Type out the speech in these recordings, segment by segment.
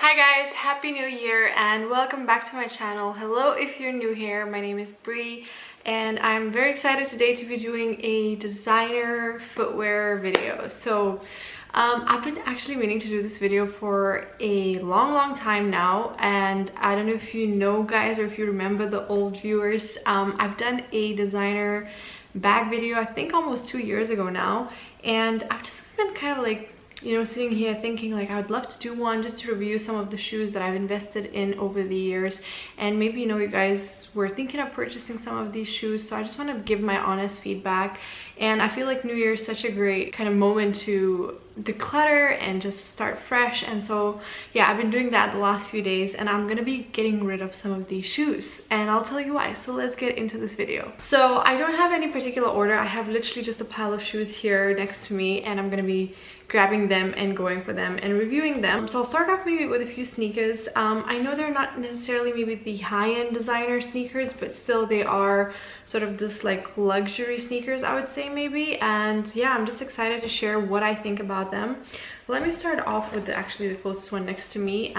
Hi guys, happy new year and welcome back to my channel. Hello if you're new here, my name is Bree and I'm very excited today to be doing a designer footwear video. So I've been actually meaning to do this video for a long time now, and I don't know if you know guys or if you remember the old viewers. I've done a designer bag video I think almost 2 years ago now, and I've just been kind of like, you know, sitting here thinking like I would love to do one just to review some of the shoes that I've invested in over the years. And maybe, you know, you guys were thinking of purchasing some of these shoes, so I just want to give my honest feedback. And I feel like New Year is such a great kind of moment to declutter and just start fresh. And so yeah, I've been doing that the last few days, and I'm gonna be getting rid of some of these shoes, and I'll tell you why. So let's get into this video. So I don't have any particular order. I have literally just a pile of shoes here next to me, and I'm gonna be grabbing them and going for them and reviewing them. So I'll start off maybe with a few sneakers. I know they're not necessarily maybe the high-end designer sneakers, but still they are sort of this like luxury sneakers, I would say maybe. And yeah, I'm just excited to share what I think about them. Let me start off with actually the closest one next to me.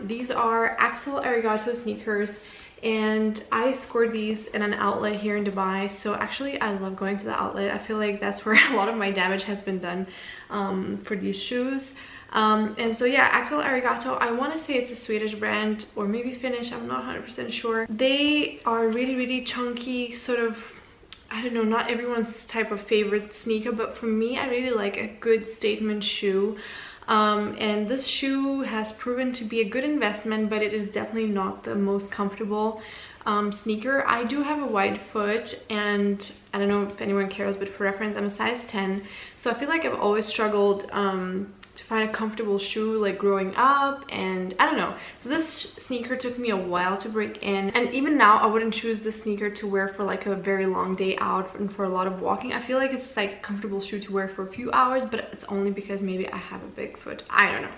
These are Axel Arigato sneakers, and I scored these in an outlet here in Dubai. So actually I love going to the outlet. I feel like that's where a lot of my damage has been done for these shoes. And so yeah, Axel Arigato, I want to say it's a Swedish brand or maybe Finnish, I'm not 100% sure. They are really chunky, sort of, I don't know, not everyone's type of favorite sneaker, but for me I really like a good statement shoe. And this shoe has proven to be a good investment, but it is definitely not the most comfortable sneaker. I do have a wide foot, and I don't know if anyone cares, but for reference, I'm a size 10, so I feel like I've always struggled to find a comfortable shoe like growing up, and I don't know. So this sneaker took me a while to break in, and even now I wouldn't choose this sneaker to wear for like a very long day out and for a lot of walking. I feel like it's like a comfortable shoe to wear for a few hours, but it's only because maybe I have a big foot. I don't know.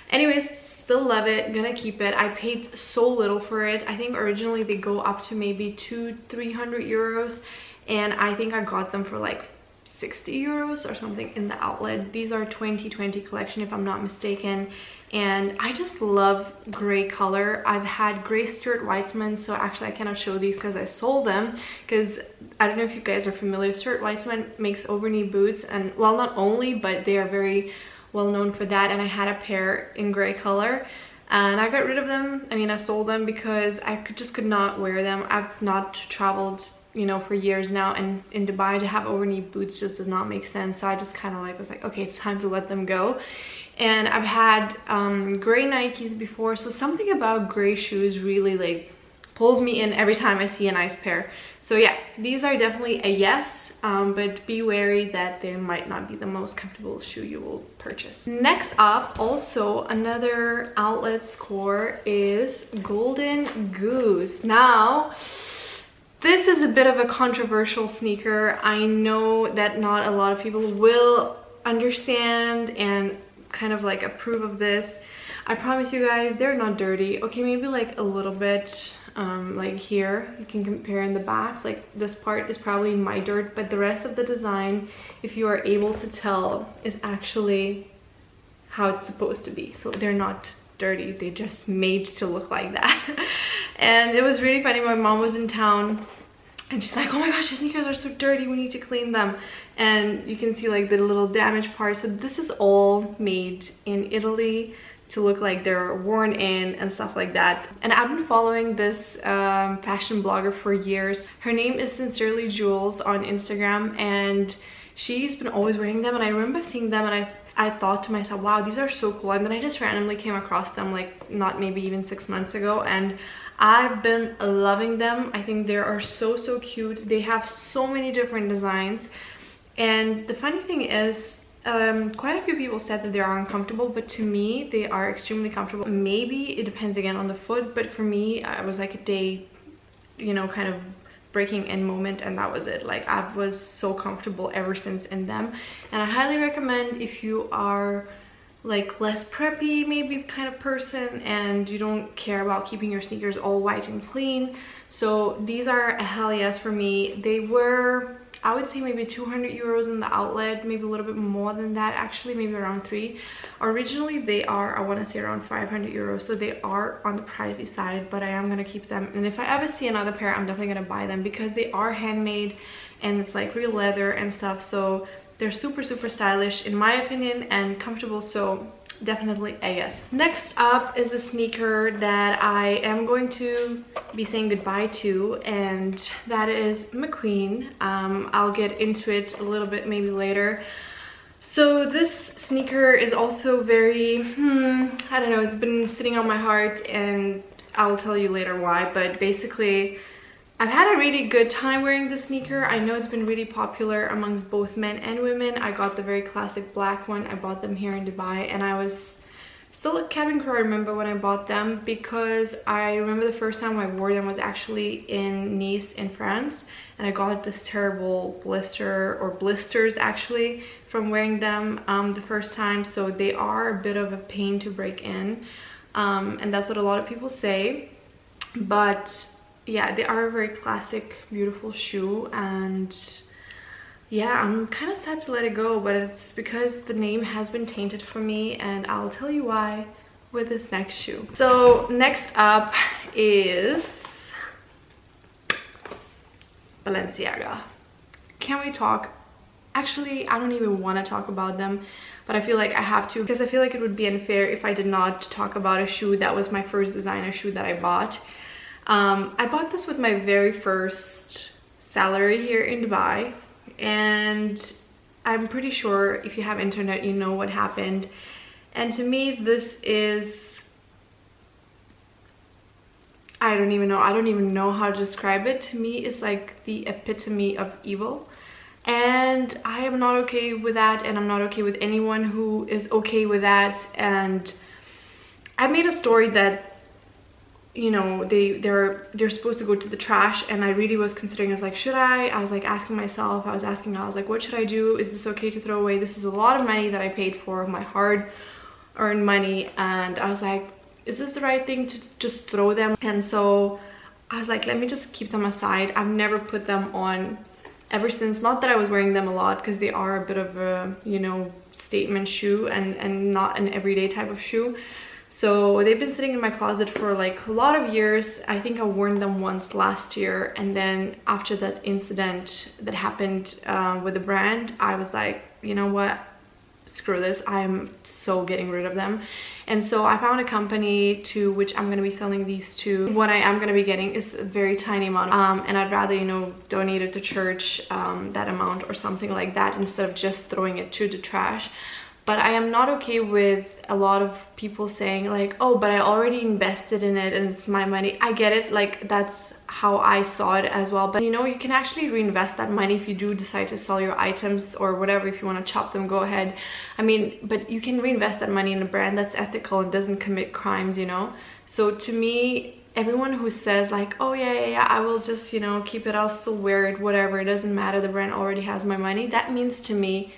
Anyways, still love it, gonna keep it. I paid so little for it. I think originally they go up to maybe 200-300 euros, and I think I got them for like 60 euros or something in the outlet. These are 2020 collection if I'm not mistaken, and I just love gray color. I've had gray Stuart Weitzman, so actually I cannot show these because I sold them, because I don't know if you guys are familiar. Stuart Weitzman makes over-knee boots, and well, not only, but they are very well known for that, and I had a pair in gray color and I got rid of them. I mean, I sold them because I just could not wear them. I've not traveled, you know, for years now, and in Dubai to have over-knee boots just does not make sense. So I just kind of like was like, okay, it's time to let them go. And I've had gray Nikes before, so something about gray shoes really like pulls me in every time I see a nice pair. So yeah, these are definitely a yes, but be wary that they might not be the most comfortable shoe you will purchase. Next up, also another outlet score, is Golden Goose. Now, this is a bit of a controversial sneaker. I know that not a lot of people will understand and kind of like approve of this. I promise you guys, they're not dirty. Okay, maybe like a little bit, like here, you can compare in the back, like this part is probably my dirt, but the rest of the design, if you are able to tell, is actually how it's supposed to be. So they're not dirty, they just made to look like that. And it was really funny. My mom was in town and she's like, oh my gosh, your sneakers are so dirty, we need to clean them. And you can see like the little damaged parts. So this is all made in Italy to look like they're worn in and stuff like that. And I've been following this fashion blogger for years. Her name is Sincerely Jules on Instagram, and she's been always wearing them. And I remember seeing them and I thought to myself, wow, these are so cool. And then I just randomly came across them like not maybe even 6 months ago, and I've been loving them. I think they are so cute. They have so many different designs, and the funny thing is, quite a few people said that they are uncomfortable, but to me they are extremely comfortable. Maybe it depends again on the foot, but for me I was like a day, you know, kind of breaking in moment, and that was it. Like I was so comfortable ever since in them, and I highly recommend if you are like less preppy maybe kind of person and you don't care about keeping your sneakers all white and clean. So these are a hell yes for me. They were I would say maybe 200 euros in the outlet, maybe a little bit more than that actually, maybe around 3. Originally they are, I want to say, around 500 euros, so they are on the pricey side, but I am going to keep them. And if I ever see another pair, I'm definitely going to buy them because they are handmade and it's like real leather and stuff, so they're super stylish in my opinion and comfortable, so definitely a yes. Next up is a sneaker that I am going to be saying goodbye to, and that is McQueen. I'll get into it a little bit maybe later. So this sneaker is also very I don't know, it's been sitting on my heart, and I'll tell you later why. But basically I've had a really good time wearing this sneaker. I know it's been really popular amongst both men and women. I got the very classic black one. I bought them here in Dubai, and I was still a cabin crew, I remember, when I bought them, because I remember the first time I wore them was actually in Nice in France, and I got this terrible blister, or blisters actually, from wearing them the first time. So they are a bit of a pain to break in, and that's what a lot of people say. But yeah, they are a very classic, beautiful shoe, and yeah, I'm kind of sad to let it go, but it's because the name has been tainted for me, and I'll tell you why with this next shoe. So next up is Balenciaga. Can we talk? Actually, I don't even want to talk about them, but I feel like I have to, because I feel like it would be unfair if I did not talk about a shoe that was my first designer shoe that I bought. I bought this with my very first salary here in Dubai, and I'm pretty sure if you have internet you know what happened. And to me this is, I don't even know how to describe it. To me it's like the epitome of evil, and I am not okay with that, and I'm not okay with anyone who is okay with that. And I made a story that, you know, they're supposed to go to the trash, and I really was considering, I was like, should I was like asking myself, I was like, what should I do? Is this okay to throw away? This is a lot of money that I paid for, my hard-earned money, and I was like, is this the right thing to just throw them? And so I was like, let me just keep them aside. I've never put them on ever since. Not that I was wearing them a lot, because they are a bit of a, you know, statement shoe and not an everyday type of shoe. So they've been sitting in my closet for like a lot of years. I think I worn them once last year, and then after that incident that happened with the brand, I was like, you know what, screw this, I'm so getting rid of them. And so I found a company to which I'm going to be selling these to. What I am going to be getting is a very tiny amount, and I'd rather, you know, donate it to church, that amount or something like that, instead of just throwing it to the trash. But I am not okay with a lot of people saying like, oh, but I already invested in it and it's my money. I get it, like that's how I saw it as well. But you know, you can actually reinvest that money if you do decide to sell your items or whatever. If you want to chop them, go ahead. I mean, but you can reinvest that money in a brand that's ethical and doesn't commit crimes, you know? So to me, everyone who says like, oh yeah, I will just, you know, keep it, I'll still wear it, whatever, it doesn't matter, the brand already has my money, that means to me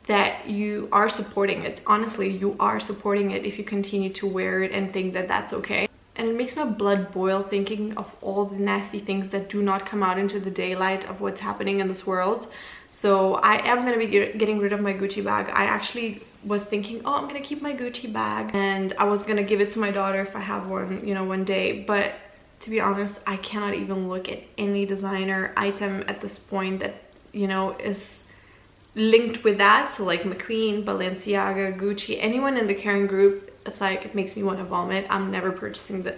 that you are supporting it. Honestly, you are supporting it if you continue to wear it and think that that's okay. And it makes my blood boil thinking of all the nasty things that do not come out into the daylight of what's happening in this world. So I am going to be getting rid of my Gucci bag. I actually was thinking, oh, I'm going to keep my Gucci bag, and I was going to give it to my daughter if I have one, you know, one day. But to be honest, I cannot even look at any designer item at this point that, you know, is linked with that. So like McQueen, Balenciaga, Gucci, anyone in the Karen group, it's like, it makes me want to vomit. I'm never purchasing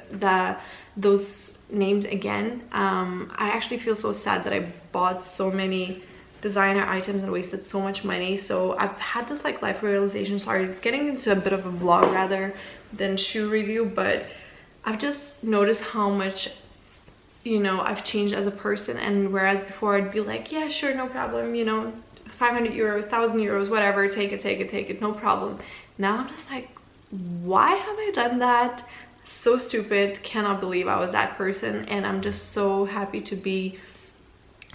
those names again. I actually feel so sad that I bought so many designer items and wasted so much money. So I've had this like life realization. Sorry, it's getting into a bit of a vlog rather than shoe review, but I've just noticed how much, you know, I've changed as a person. And whereas before I'd be like, yeah, sure, no problem, you know, 500 euros, 1,000 euros, whatever, take it, no problem. Now I'm just like, why have I done that? So stupid, cannot believe I was that person. And I'm just so happy to be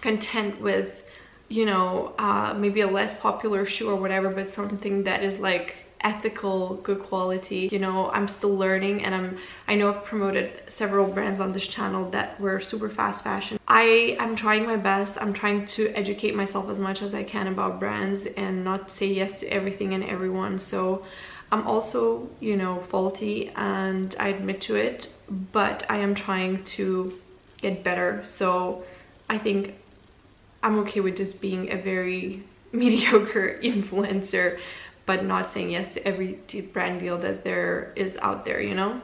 content with, you know, maybe a less popular shoe or whatever, but something that is like ethical, good quality. You know, I'm still learning, and I know I've promoted several brands on this channel that were super fast fashion. I'm trying my best. I'm trying to educate myself as much as I can about brands and not say yes to everything and everyone. So I'm also, you know, faulty, and I admit to it, but I am trying to get better. So I think I'm okay with just being a very mediocre influencer, but not saying yes to every brand deal that there is out there, you know?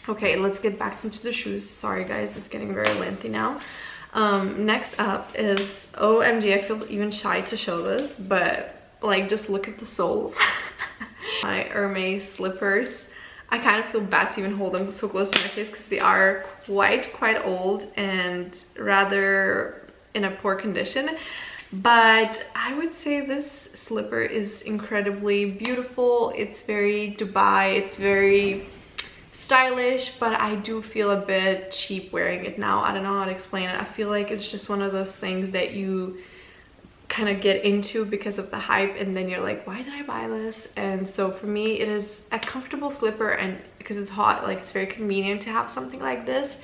Okay, let's get back into the shoes. Sorry guys, it's getting very lengthy now. Next up is, OMG, I feel even shy to show this, but like, just look at the soles. My Hermes slippers. I kind of feel bad to even hold them so close to my face because they are quite old and rather in a poor condition. But I would say this slipper is incredibly beautiful. It's very Dubai, it's very stylish, but I do feel a bit cheap wearing it now. I don't know how to explain it. I feel like it's just one of those things that you kind of get into because of the hype, and then you're like, why did I buy this? And so for me, it is a comfortable slipper, and because it's hot, like, it's very convenient to have something like this.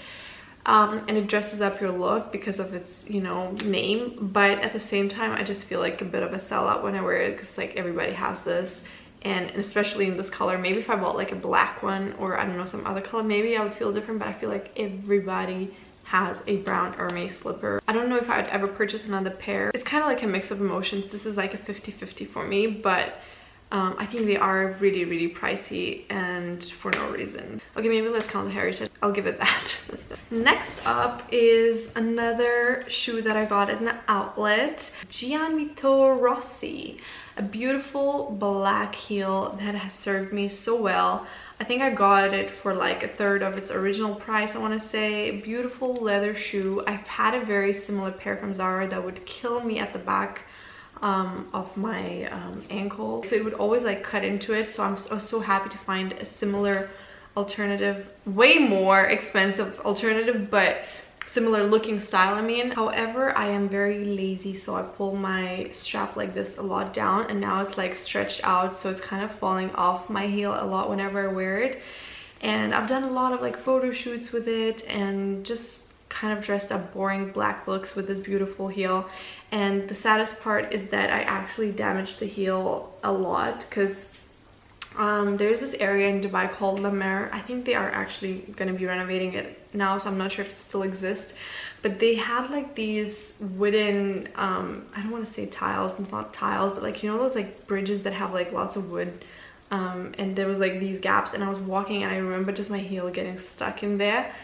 And it dresses up your look because of its, you know, name, but at the same time I just feel like a bit of a sellout when I wear it, because like everybody has this, and especially in this color. Maybe if I bought like a black one, or I don't know, some other color, maybe I would feel different, but I feel like everybody has a brown Hermes slipper. I don't know if I'd ever purchase another pair. It's kind of like a mix of emotions. This is like a 50-50 for me, but I think they are really pricey, and for no reason. Okay, maybe let's count the heritage. I'll give it that. Next up is another shoe that I got at an outlet. Gianvito Rossi. A beautiful black heel that has served me so well. I think I got it for like a third of its original price, I want to say. Beautiful leather shoe. I've had a very similar pair from Zara that would kill me at the back of my ankle, so it would always like cut into it. So I was so happy to find a similar alternative, way more expensive alternative, but similar looking style, I mean. However, I am very lazy, so I pull my strap like this a lot down, and now it's like stretched out, so it's kind of falling off my heel a lot whenever I wear it. And I've done a lot of like photo shoots with it, and just kind of dressed up boring black looks with this beautiful heel. And the saddest part is that I actually damaged the heel a lot, because there's this area in Dubai called La Mer. I think they are actually going to be renovating it now, so I'm not sure if it still exists, but they had like these wooden I don't want to say tiles, it's not tiles, but like, you know, those like bridges that have like lots of wood, and there was like these gaps, and I was walking, and I remember just my heel getting stuck in there.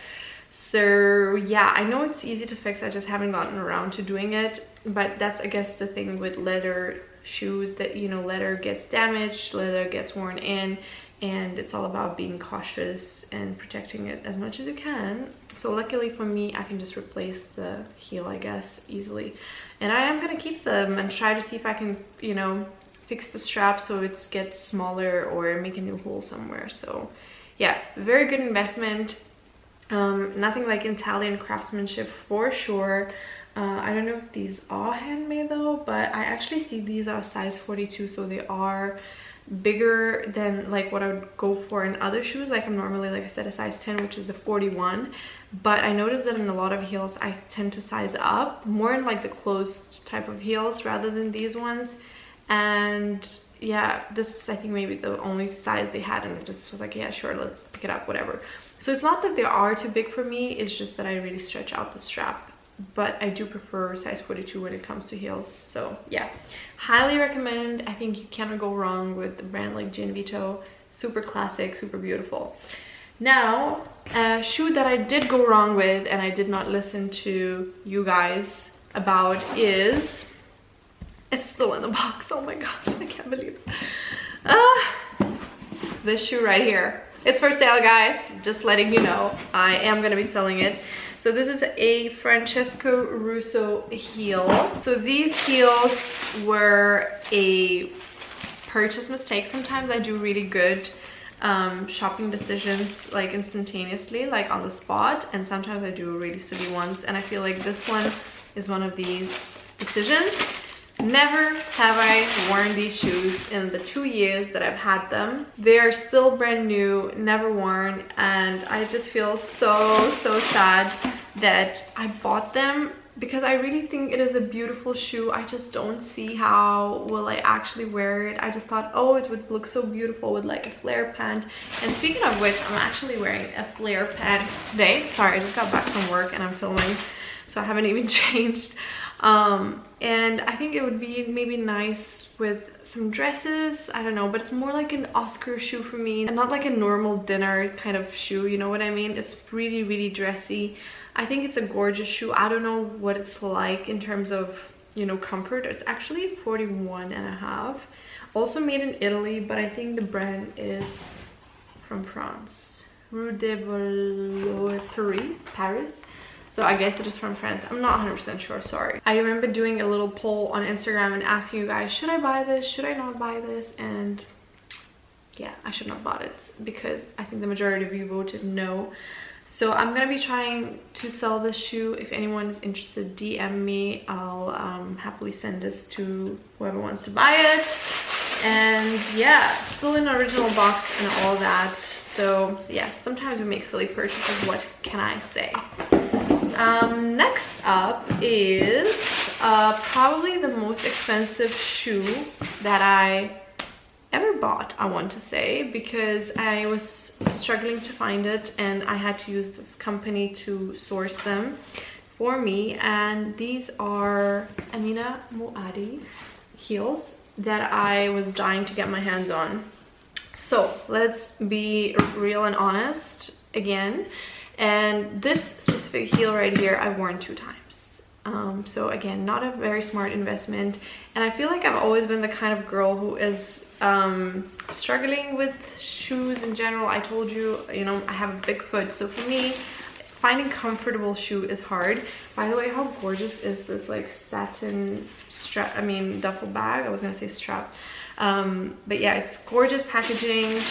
So yeah, I know it's easy to fix, I just haven't gotten around to doing it. But that's, I guess, the thing with leather shoes, that, you know, leather gets damaged, leather gets worn in, and it's all about being cautious and protecting it as much as you can. So luckily for me, I can just replace the heel, I guess, easily. And I am gonna keep them and try to see if I can, you know, fix the strap so it gets smaller, or make a new hole somewhere. So yeah, very good investment. Nothing like Italian craftsmanship for sure. I don't know if these are handmade though, but I actually see these are size 42, so they are bigger than like what I would go for in other shoes. Like, I'm normally, like I said, a size 10, which is a 41, but I noticed that in a lot of heels I tend to size up more in like the closed type of heels rather than these ones. And yeah, this is, I think, maybe the only size they had, and I just was like, yeah, sure, let's pick it up, whatever. So it's not that they are too big for me, it's just that I really stretch out the strap. But I do prefer size 42 when it comes to heels. So yeah, highly recommend. I think you cannot go wrong with a brand like Gianvito. Super classic, super beautiful. Now, a shoe that I did go wrong with, and I did not listen to you guys about, is, it's still in the box. Oh my gosh, I can't believe it. This shoe right here. It's for sale, guys. Just letting you know, I am gonna be selling it. So this is a Francesco Russo heel. So these heels were a purchase mistake. Sometimes I do really good shopping decisions, like instantaneously, like on the spot, and sometimes I do really silly ones, and I feel like this one is one of these decisions. Never have I worn these shoes in the 2 years that I've had them. They are still brand new, never worn, and I just feel so sad that I bought them because I really think it is a beautiful shoe. I just don't see how will I actually wear it. I just thought, oh, it would look so beautiful with like a flare pant. And speaking of which, I'm actually wearing a flare pant today. Sorry, I just got back from work and I'm filming, so I haven't even changed. And I think it would be maybe nice with some dresses, I don't know, but it's more like an Oscar shoe for me and not like a normal dinner kind of shoe, you know what I mean? It's really dressy. I think it's a gorgeous shoe. I don't know what it's like in terms of, you know, comfort. It's actually 41.5. Also made in Italy, but I think the brand is from France. Rue de Valois, Paris. So I guess it is from France. I'm not 100% sure, sorry. I remember doing a little poll on Instagram and asking you guys, should I buy this? Should I not buy this? And yeah, I should not bought it because I think the majority of you voted no. So I'm gonna be trying to sell this shoe. If anyone is interested, DM me. I'll happily send this to whoever wants to buy it. And yeah, still in the original box and all that. So yeah, sometimes we make silly purchases, what can I say? Next up is probably the most expensive shoe that I ever bought, I want to say, because I was struggling to find it and I had to use this company to source them for me. And these are Amina Muaddi heels that I was dying to get my hands on. So let's be real and honest again. And this specific heel right here I've worn 2 times. So again, not a very smart investment. And I feel like I've always been the kind of girl who is struggling with shoes in general. I told you, you know, I have a big foot, so for me finding comfortable shoe is hard. By the way, how gorgeous is this like satin strap, I mean duffel bag, I was gonna say strap, but yeah, it's gorgeous packaging.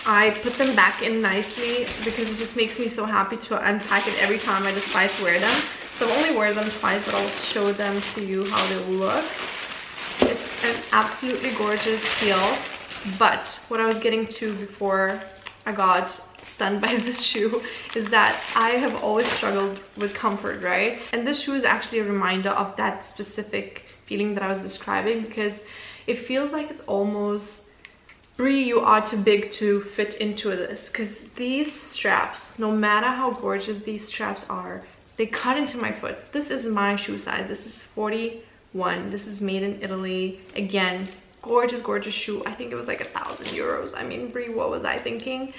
I put them back in nicely because it just makes me so happy to unpack it every time I decide to wear them. So I've only worn them twice, but I'll show them to you how they look. It's an absolutely gorgeous heel, but what I was getting to before I got stunned by this shoe is that I have always struggled with comfort, right? And this shoe is actually a reminder of that specific feeling that I was describing, because it feels like it's almost, Brie, you are too big to fit into this, because these straps, no matter how gorgeous these straps are, they cut into my foot. This is my shoe size. This is 41. This is made in Italy. Again, gorgeous shoe. I think it was like 1,000 euros. I mean, Brie, what was I thinking?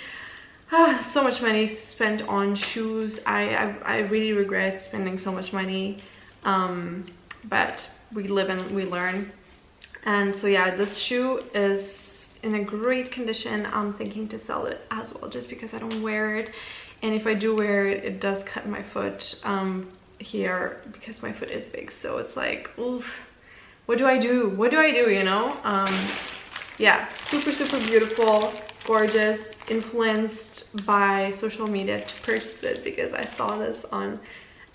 So much money spent on shoes. I really regret spending so much money, but we live and we learn. And so yeah, this shoe is in a great condition. I'm thinking to sell it as well, just because I don't wear it, and if I do wear it, it does cut my foot here because my foot is big. So it's like, oof, what do I do, you know? Yeah, super beautiful, gorgeous, influenced by social media to purchase it because I saw this on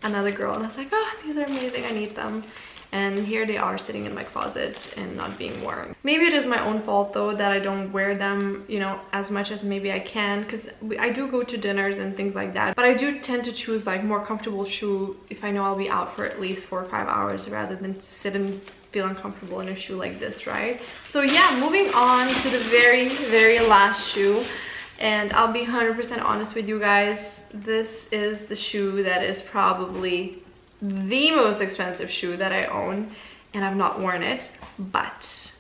another girl and I was like, oh, these are amazing, I need them. And here they are sitting in my closet and not being worn. Maybe it is my own fault though that I don't wear them, you know, as much as maybe I can, because I do go to dinners and things like that, but I do tend to choose like more comfortable shoe if I know I'll be out for at least 4 or 5 hours rather than sit and feel uncomfortable in a shoe like this, right? So yeah, moving on to the very last shoe, and I'll be 100% honest with you guys, this is the shoe that is probably the most expensive shoe that I own, and I've not worn it, but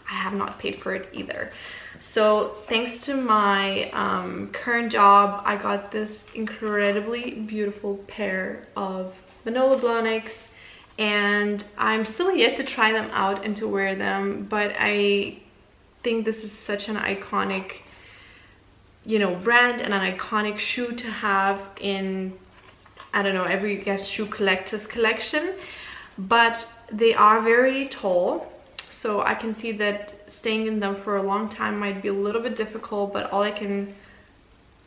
I have not paid for it either. So thanks to my current job, I got this incredibly beautiful pair of Manolo Blahniks, and I'm still yet to try them out and to wear them, but I think this is such an iconic, you know, brand and an iconic shoe to have in, I don't know, every, I guess, shoe collector's collection. But they are very tall, so I can see that staying in them for a long time might be a little bit difficult, but all I can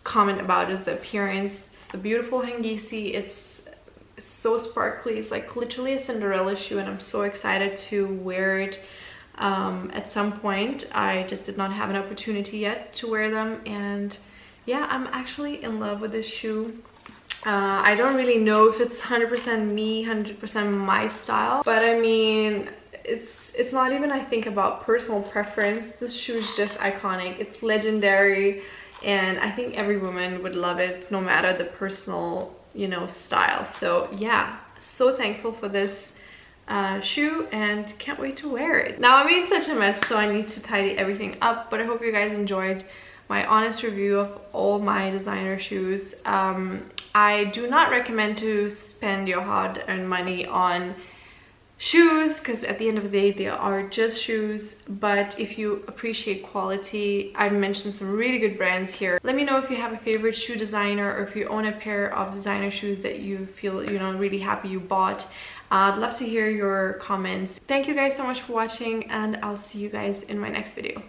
comment about is the appearance. It's a beautiful hangisi. It's so sparkly. It's like literally a Cinderella shoe, and I'm so excited to wear it at some point. I just did not have an opportunity yet to wear them, and yeah, I'm actually in love with this shoe. I don't really know if it's 100% me, 100% my style, but I mean, it's not even, I think, about personal preference. This shoe is just iconic. It's legendary, and I think every woman would love it, no matter the personal, you know, style. So yeah, so thankful for this shoe and can't wait to wear it. Now I made such a mess, so I need to tidy everything up, but I hope you guys enjoyed my honest review of all my designer shoes. I do not recommend to spend your hard-earned money on shoes, because at the end of the day they are just shoes. But if you appreciate quality, I've mentioned some really good brands here. Let me know if you have a favorite shoe designer, or if you own a pair of designer shoes that you feel, you know, really happy you bought. I'd love to hear your comments. Thank you guys so much for watching, and I'll see you guys in my next video.